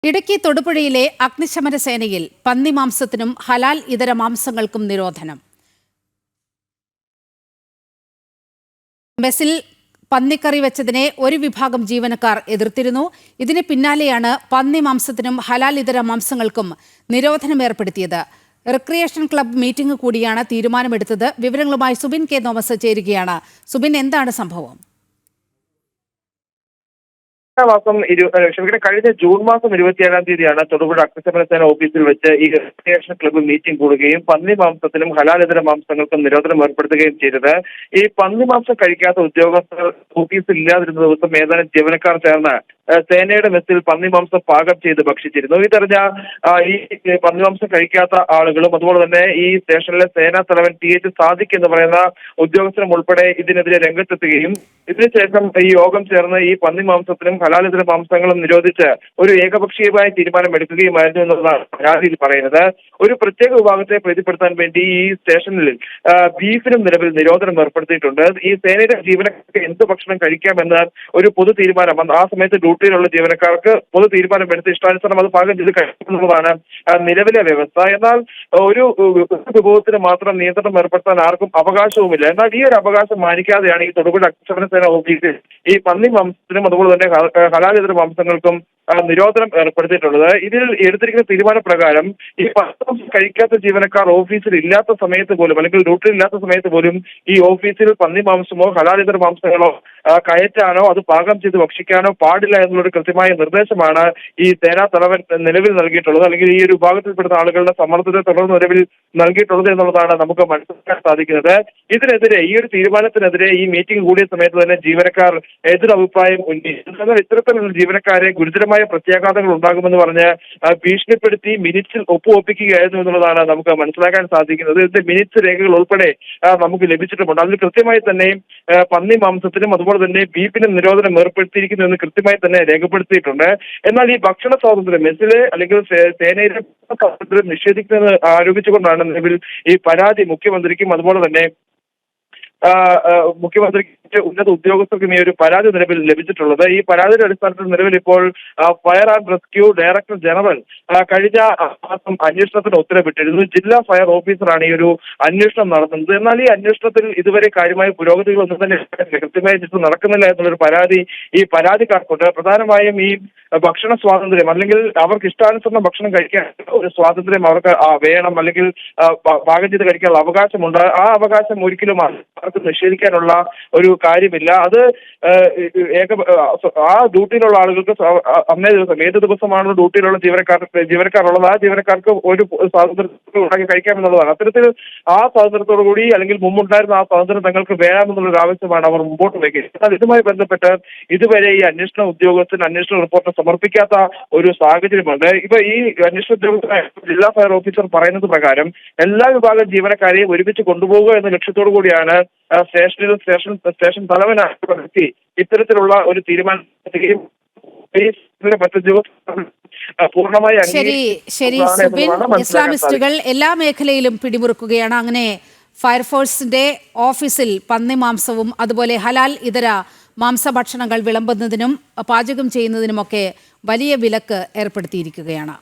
ഇടുക്കി തൊടുപുഴയിലെ അഗ്നിശമന സേനയിൽ പന്നിമാംസത്തിനും ഹലാൽ ഇതര മാംസങ്ങൾക്കും നിരോധനം. മെസ്സിൽ പന്നിക്കറി വെച്ചതിനെ ഒരു വിഭാഗം ജീവനക്കാർ എതിർത്തിരുന്നു. ഇതിന് പിന്നാലെയാണ് പന്നിമാംസത്തിനും ഹലാൽ ഇതര മാംസങ്ങൾക്കും നിരോധനം ഏർപ്പെടുത്തിയത്. റിക്രിയേഷൻ ക്ലബ്ബ് മീറ്റിംഗ് കൂടിയാണ് തീരുമാനമെടുത്തത്. വിവരങ്ങളുമായി സുബിൻ കെ തോമസ് ചേരുകയാണ്. സുബിൻ, എന്താണ് സംഭവം? കഴിഞ്ഞ ജൂൺ മാസം 27-ാം തീയതിയാണ് തൊടുപുഴ അഗ്നിശമന സേന ഓഫീസിൽ വെച്ച് ഈ റിക്രിയേഷൻ ക്ലബ്ബ് മീറ്റിംഗ് കൂടുകയും പന്നി മാംസത്തിനും ഹലാലിതര മാംസങ്ങൾക്കും നിരോധനം ഏർപ്പെടുത്തുകയും ചെയ്തത്. ഈ പന്നി മാംസം കഴിക്കാത്ത ഉദ്യോഗസ്ഥർ ഓഫീസിൽ ഇല്ലാതിരുന്ന ദിവസം ഏതാനും ജീവനക്കാർ ചേർന്ന് സേനയുടെ മെസ്സിൽ പന്നിമാംസം പാകം ചെയ്ത് ഭക്ഷിച്ചിരുന്നു. ഇതറിഞ്ഞ ഈ പന്നിമാംസം കഴിക്കാത്ത ആളുകളും അതുപോലെ തന്നെ ഈ സ്റ്റേഷനിലെ സേനാ തലവൻ TH സാദിഖ് എന്ന് പറയുന്ന ഉദ്യോഗസ്ഥരും ഉൾപ്പെടെ ഇതിനെതിരെ രംഗത്തെത്തുകയും ഇതിനുശേഷം ഈ യോഗം ചേർന്ന് ഈ പന്നിമാംസത്തിനും ഹലാലിതര മാംസങ്ങളും നിരോധിച്ച് ഒരു ഏകപക്ഷീയമായ തീരുമാനം എടുക്കുകയുമായിരുന്നു എന്നതാണ് പരാതിയിൽ പറയുന്നത്. ഒരു പ്രത്യേക വിഭാഗത്തെ പ്രീതിപ്പെടുത്താൻ വേണ്ടി ഈ സ്റ്റേഷനിൽ ബീഫിനും നിലവിൽ നിരോധനം ഏർപ്പെടുത്തിയിട്ടുണ്ട്. ഈ സേനയുടെ ജീവനക്കാർക്ക് എന്ത് ഭക്ഷണം കഴിക്കാമെന്ന് ഒരു പൊതു തീരുമാനം ആ സമയത്ത് ഡ്യൂട്ടിയിലുള്ള ജീവനക്കാർക്ക് പൊതു തീരുമാനം എടുത്ത് ഇഷ്ടാനുസരണം അത് പാകം ചെയ്ത് കഴിക്കുന്നതാണ് നിലവിലെ വ്യവസ്ഥ. എന്നാൽ ഒരു വിഭവത്തിന് മാത്രം നിയന്ത്രണം ഏർപ്പെടുത്താൻ ആർക്കും അവകാശവുമില്ല. എന്നാൽ ഈ ഒരു അവകാശം മാനിക്കാതെയാണ് ഈ തൊടുപുഴ അഗ്നിശമന സേന ഓഫീസിൽ ഈ പന്നി മാംസത്തിനും അതുപോലെ തന്നെ ഹലാലിതര മാംസങ്ങൾക്കും നിരോധനം ഏർപ്പെടുത്തിയിട്ടുള്ളത്. ഇതിൽ എടുത്തിരിക്കുന്ന തീരുമാനപ്രകാരം ഈ പന്നി കഴിക്കാത്ത ജീവനക്കാർ ഓഫീസിൽ ഇല്ലാത്ത സമയത്ത് പോലും അല്ലെങ്കിൽ ഡ്യൂട്ടിയിൽ ഇല്ലാത്ത സമയത്ത് പോലും ഈ ഓഫീസിൽ പന്നി മാംസമോ ഹലാലിതര മാംസങ്ങളോ കയറ്റാനോ അത് പാകം ചെയ്ത് ഭക്ഷിക്കാനോ പാടില്ല എന്നുള്ളൊരു കൃത്യമായ നിർദ്ദേശമാണ് ഈ സേനാ തലവൻ നിലവിൽ നൽകിയിട്ടുള്ളത്, അല്ലെങ്കിൽ ഈ ഒരു വിഭാഗത്തിൽപ്പെടുന്ന ആളുകളുടെ സമ്മർദ്ദത്തെ തുടർന്ന് നിലവിൽ നൽകിയിട്ടുള്ളത് എന്നുള്ളതാണ് നമുക്ക് മനസ്സിലാക്കാൻ സാധിക്കുന്നത്. ഇതിനെതിരെ ഈ ഒരു തീരുമാനത്തിനെതിരെ ഈ മീറ്റിംഗ് കൂടിയ സമയത്ത് തന്നെ ജീവനക്കാർ എതിരഭിപ്രായം ഉന്നയിച്ചു. എന്നാൽ ഇത്തരത്തിലുള്ള ജീവനക്കാരെ ഗുരുതരമായ പ്രത്യാഘാതങ്ങൾ ഉണ്ടാകുമെന്ന് പറഞ്ഞ് ഭീഷണിപ്പെടുത്തി മിനിറ്റ്സിൽ ഒപ്പുവെപ്പിക്കുകയായിരുന്നു എന്നുള്ളതാണ് നമുക്ക് മനസ്സിലാക്കാൻ സാധിക്കുന്നത്. ഇതിന്റെ മിനിറ്റ്സ് രേഖകൾ ഉൾപ്പെടെ നമുക്ക് ലഭിച്ചിട്ടുമുണ്ട്. അതിൽ കൃത്യമായി തന്നെ പന്നി മാംസത്തിനും അതുപോലെ തന്നെ ബീഫിനും നിരോധനം ഏർപ്പെടുത്തിയിരിക്കുന്നു എന്ന് കൃത്യമായി തന്നെ രേഖപ്പെടുത്തിയിട്ടുണ്ട്. എന്നാൽ ഈ ഭക്ഷണ സ്വാതന്ത്ര്യം മെസ്സിലെ അല്ലെങ്കിൽ സേനയിലെ സ്വാതന്ത്ര്യം നിഷേധിക്കുന്നത് ആരോപിച്ചുകൊണ്ടാണ് നിലവിൽ ഈ പരാതി മുഖ്യമന്ത്രിക്കും അതുപോലെ തന്നെ മുഖ്യമന്ത്രിക്ക് ഉന്നത ഉദ്യോഗസ്ഥർക്കും ഈ ഒരു പരാതി നിലവിൽ ലഭിച്ചിട്ടുള്ളത്. ഈ പരാതിയുടെ അടിസ്ഥാനത്തിൽ നിലവിൽ ഇപ്പോൾ fire and rescue director general കഴിഞ്ഞ മാസം അന്വേഷണത്തിന് ഉത്തരവിട്ടിരുന്നു. ജില്ലാ ഫയർ ഓഫീസറാണ് ഈ ഒരു അന്വേഷണം നടത്തുന്നത്. എന്നാൽ ഈ അന്വേഷണത്തിൽ ഇതുവരെ കാര്യമായ പുരോഗതികളൊന്നും തന്നെ കൃത്യമായ നടക്കുന്നില്ല എന്നുള്ളൊരു പരാതി ഈ പരാതിക്കാർക്കുണ്ട്. പ്രധാനമായും ഈ ഭക്ഷണ സ്വാതന്ത്ര്യം അല്ലെങ്കിൽ അവർക്ക് ഇഷ്ടാനുസരണം ഭക്ഷണം കഴിക്കാൻ ഒരു സ്വാതന്ത്ര്യം അവർക്ക് വേണം, അല്ലെങ്കിൽ പാകം ചെയ്ത് കഴിക്കാനുള്ള അവകാശമുണ്ട്. ആ അവകാശം ഒരിക്കലും നിഷേധിക്കാനുള്ള ഒരു കാര്യമില്ല. അത് ആ ഡ്യൂട്ടിയിലുള്ള ആളുകൾക്ക് അന്നേ ദിവസം ഏത് ദിവസമാണ് ഡ്യൂട്ടിയിലുള്ള ജീവനക്കാരുള്ളത് ആ ജീവനക്കാർക്ക് ഒരു സ്വാതന്ത്ര്യം ഉണ്ടാക്കി കഴിക്കാമെന്നുള്ളതാണ്. അത്തരത്തിൽ ആ സ്വാതന്ത്ര്യത്തോടു കൂടി അല്ലെങ്കിൽ മുമ്പുണ്ടായിരുന്ന ആ സ്വാതന്ത്ര്യം തങ്ങൾക്ക് വേണമെന്നുള്ളൊരു ആവശ്യമാണ് അവർ മുമ്പോട്ട് വയ്ക്കുന്നത്. എന്നാൽ ഇതുമായി ബന്ധപ്പെട്ട് ഇതുവരെ ഈ അന്വേഷണ ഉദ്യോഗസ്ഥൻ അന്വേഷണ റിപ്പോർട്ട് സമർപ്പിക്കാത്ത ഒരു സാഹചര്യമുണ്ട്. ഇപ്പൊ ഈ അന്വേഷണ ഉദ്യോഗസ്ഥനായ ജില്ലാ ഫയർ ഓഫീസർ പറയുന്നത് പ്രകാരം എല്ലാ വിഭാഗം ജീവനക്കാരെയും ഒരുമിച്ച് കൊണ്ടുപോകുക എന്ന ലക്ഷ്യത്തോടു കൂടിയാണ് സ്റ്റേഷൻ തലവനായി ഇത്തരത്തിലുള്ള ഒരു തീരുമാനം പൂർണ്ണമായി. ശരി സുബിൻ, ഇസ്ലാമിസ്റ്റുകൾ എല്ലാ മേഖലയിലും പിടിമുറുക്കുകയാണ്. അങ്ങനെ ഫയർഫോഴ്സിന്റെ ഓഫീസിൽ പന്നി മാംസവും അതുപോലെ ഹലാൽ ഇതര മാംസഭക്ഷണങ്ങൾ വിളമ്പുന്നതിനും പാചകം ചെയ്യുന്നതിനുമൊക്കെ വലിയ വിലക്ക് ഏർപ്പെടുത്തിയിരിക്കുകയാണ്.